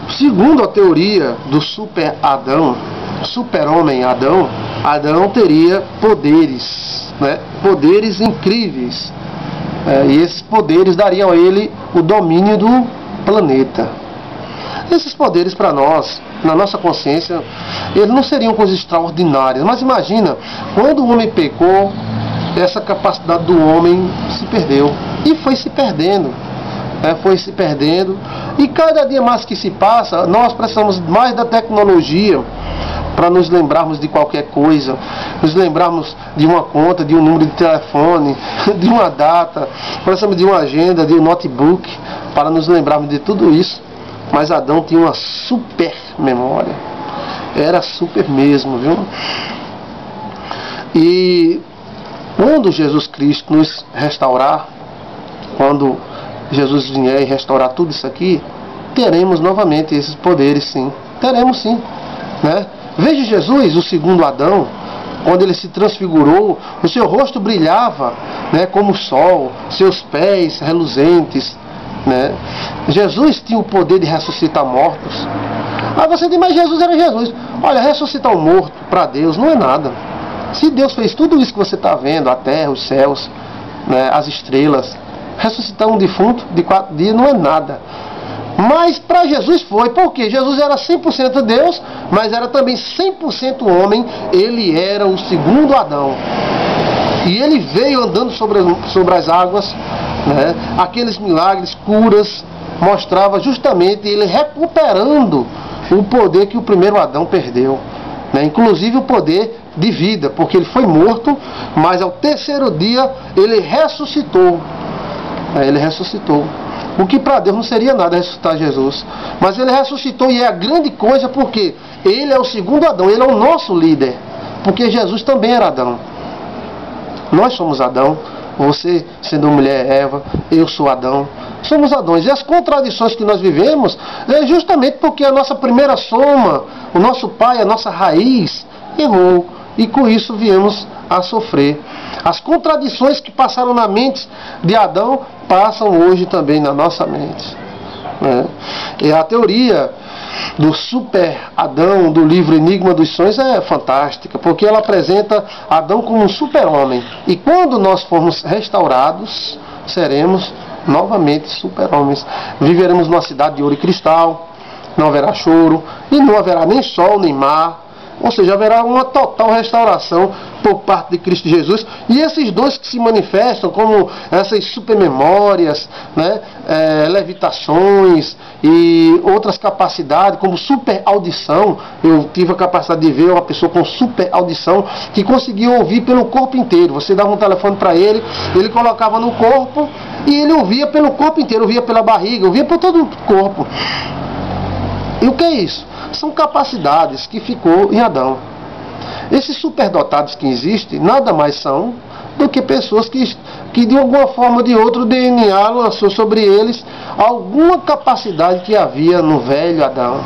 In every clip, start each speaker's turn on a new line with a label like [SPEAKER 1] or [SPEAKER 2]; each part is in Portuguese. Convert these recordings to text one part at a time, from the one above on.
[SPEAKER 1] Segundo a teoria do super-homem Adão, Adão teria poderes, né? Poderes incríveis. E esses poderes dariam a ele o domínio do planeta. Esses poderes para nós, na nossa consciência, eles não seriam coisas extraordinárias. Mas imagina, quando o homem pecou, essa capacidade do homem se perdeu. E foi se perdendo. Foi se perdendo. E cada dia mais que se passa, nós precisamos mais da tecnologia para nos lembrarmos de qualquer coisa, nos lembrarmos de uma conta, de um número de telefone, de uma data, precisamos de uma agenda, de um notebook, para nos lembrarmos de tudo isso. Mas Adão tinha uma super memória, era super mesmo, viu? E quando Jesus Cristo nos restaurar, quando Jesus vier e restaurar tudo isso aqui, teremos novamente esses poderes, sim, teremos sim, né? Veja Jesus, o segundo Adão, quando ele se transfigurou, o seu rosto brilhava, né, como o sol, seus pés reluzentes, né? Jesus tinha o poder de ressuscitar mortos. Aí você diz, mas Jesus era Jesus. Olha, ressuscitar um morto para Deus não é nada. Se Deus fez tudo isso que você está vendo, a terra, os céus, né, as estrelas, ressuscitar um defunto de 4 dias não é nada. Mas para Jesus foi, porque Jesus era 100% Deus, mas era também 100% homem. Ele era o segundo Adão. E ele veio andando sobre as águas, né? Aqueles milagres, curas, mostrava justamente ele recuperando o poder que o primeiro Adão perdeu, né? Inclusive o poder de vida, porque ele foi morto, mas ao terceiro dia ele ressuscitou. Ele ressuscitou. O que para Deus não seria nada ressuscitar Jesus. Mas ele ressuscitou e é a grande coisa porque ele é o segundo Adão, ele é o nosso líder. Porque Jesus também era Adão. Nós somos Adão, você sendo mulher Eva, eu sou Adão. Somos Adões. E as contradições que nós vivemos é justamente porque a nossa primeira soma, o nosso pai, a nossa raiz, errou. E com isso viemos a sofrer. As contradições que passaram na mente de Adão passam hoje também na nossa mente, né? E a teoria do super Adão do livro Enigma dos Sonhos é fantástica, porque ela apresenta Adão como um super-homem. E quando nós formos restaurados, seremos novamente super-homens. Viveremos numa cidade de ouro e cristal, não haverá choro, e não haverá nem sol nem mar. Ou seja, haverá uma total restauração por parte de Cristo Jesus. E esses dons que se manifestam, como essas supermemórias, né, levitações e outras capacidades, como super audição. Eu tive a capacidade de ver uma pessoa com super audição que conseguia ouvir pelo corpo inteiro. Você dava um telefone para ele, ele colocava no corpo e ele ouvia pelo corpo inteiro, ouvia pela barriga, ouvia por todo o corpo. E o que é isso? São capacidades que ficou em Adão. Esses superdotados que existem, nada mais são do que pessoas que de alguma forma ou de outra o DNA lançou sobre eles alguma capacidade que havia no velho Adão.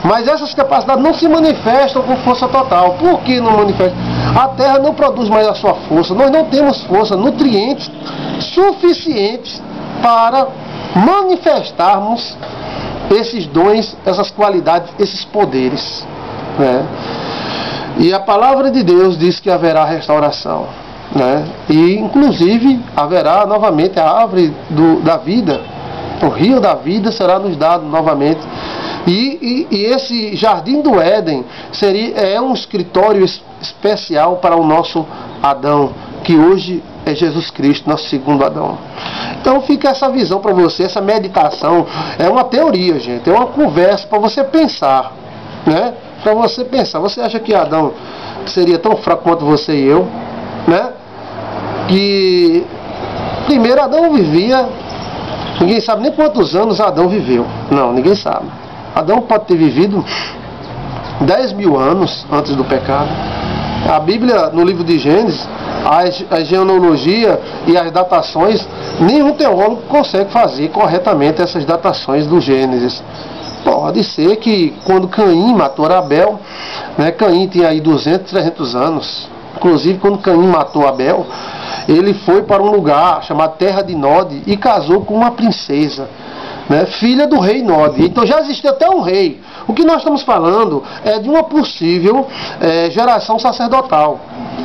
[SPEAKER 1] Mas essas capacidades não se manifestam com força total. Por que não manifestam? A terra não produz mais a sua força. Nós não temos força, nutrientes suficientes para manifestarmos esses dons, essas qualidades, esses poderes, né? E a palavra de Deus diz que haverá restauração, né? E inclusive haverá novamente a árvore da vida, o rio da vida será nos dado novamente. E esse jardim do Éden é um escritório especial para o nosso Adão, que hoje é Jesus Cristo, nosso segundo Adão. Então fica essa visão para você, essa meditação. É uma teoria, gente, é uma conversa para você pensar, né? Para você pensar. Você acha que Adão seria tão fraco quanto você e eu, né? Que primeiro Adão vivia, ninguém sabe nem quantos anos Adão viveu. Não, ninguém sabe. Adão pode ter vivido 10 mil anos antes do pecado. A Bíblia, no livro de Gênesis, a genealogia e as datações, nenhum teólogo consegue fazer corretamente essas datações do Gênesis. Pode ser que quando Caim matou Abel, né, Caim tinha aí 200, 300 anos. Inclusive, quando Caim matou Abel, ele foi para um lugar chamado Terra de Nod e casou com uma princesa. né, filha do rei Nod. Então já existia até um rei. O que nós estamos falando é de uma possível geração sacerdotal.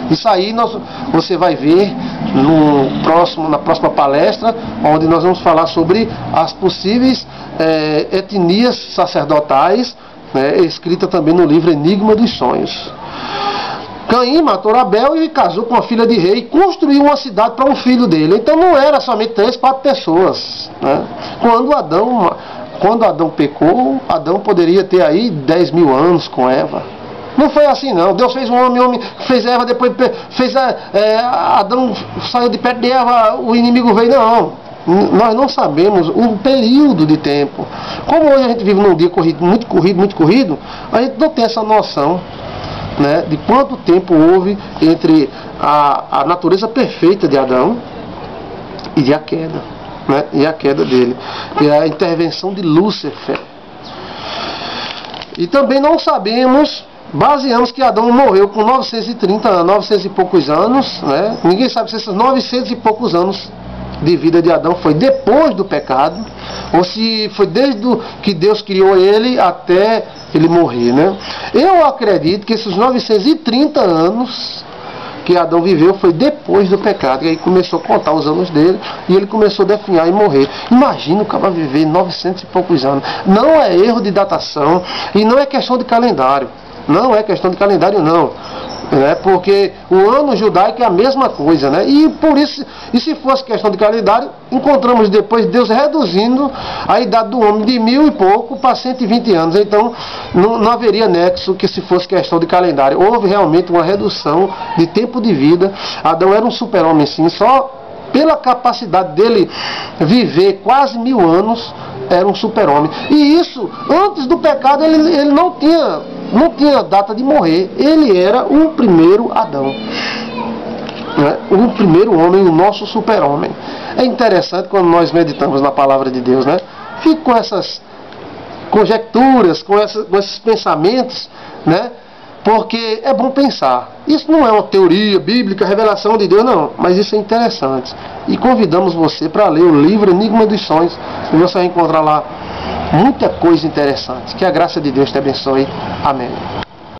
[SPEAKER 1] Isso aí você vai ver na próxima palestra, onde nós vamos falar sobre as possíveis etnias sacerdotais, né, escrita também no livro Enigma dos Sonhos. Caim matou Abel e casou com a filha de rei e construiu uma cidade para um filho dele. Então não era somente 3, 4 pessoas, né? Quando Adão pecou, Adão poderia ter aí 10 mil anos com Eva. Não foi assim não. Deus fez um homem, o homem fez Eva, depois fez Adão saiu de perto de Eva, o inimigo veio. Não. Nós não sabemos o período de tempo. Como hoje a gente vive num dia muito corrido, a gente não tem essa noção, né, de quanto tempo houve entre a natureza perfeita de Adão e a queda, né, e a queda dele, e a intervenção de Lúcifer. E também não sabemos, baseamos que Adão morreu com 900 e poucos anos, né? Ninguém sabe se esses 900 e poucos anos de vida de Adão foi depois do pecado, ou se foi desde que Deus criou ele até ele morrer, né? Eu acredito que esses 930 anos que Adão viveu foi depois do pecado, e aí começou a contar os anos dele, e ele começou a definhar e morrer. Imagina o cara viver 900 e poucos anos. Não é erro de datação, e não é questão de calendário. Não é questão de calendário, não. Né? Porque o ano judaico é a mesma coisa, né? E por isso, e se fosse questão de calendário, encontramos depois Deus reduzindo a idade do homem de 1000 e pouco para 120 anos. Então não haveria nexo que se fosse questão de calendário. Houve realmente uma redução de tempo de vida. Adão era um super-homem sim, só pela capacidade dele viver quase 1000 anos, era um super-homem. E isso, antes do pecado, ele não tinha data de morrer. Ele era o primeiro Adão, né? O primeiro homem, o nosso super-homem. É interessante quando nós meditamos na palavra de Deus, né? Fico com essas conjecturas, com esses pensamentos, né? Porque é bom pensar. Isso não é uma teoria bíblica, revelação de Deus, não. Mas isso é interessante. E convidamos você para ler o livro Enigma dos Sonhos. E você vai encontrar lá muita coisa interessante. Que a graça de Deus te abençoe. Amém.